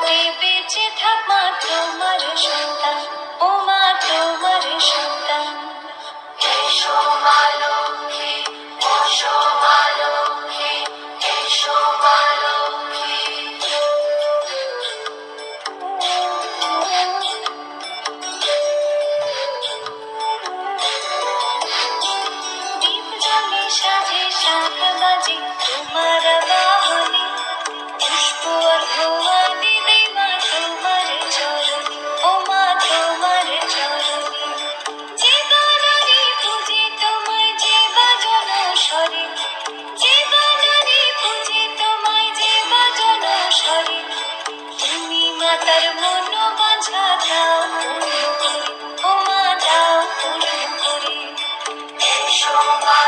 যাতে বেঁচে থাক মা তোমার সন্তান, ও মা তোমার সন্তান। এসো মা লক্ষ্মী, এসো মা লক্ষ্মী, এসো মা লক্ষ্মী। দীপ জ্বলে সাজে শাঁখ বাজে তোমার বাহনে, পুষ্প অর্ঘ্য দেই মা তোমার চরণে, ও মা তোমার চরণে। যে গানে পূজে তোমায় যে বাজন স্বরে, যে গানে পূজে তোমায় যে বাজন স্বরে, তুমি মাতার মন বাঁধা দাও পূর্ণ করে, ও মা দাও পূর্ণ করে। এসো মা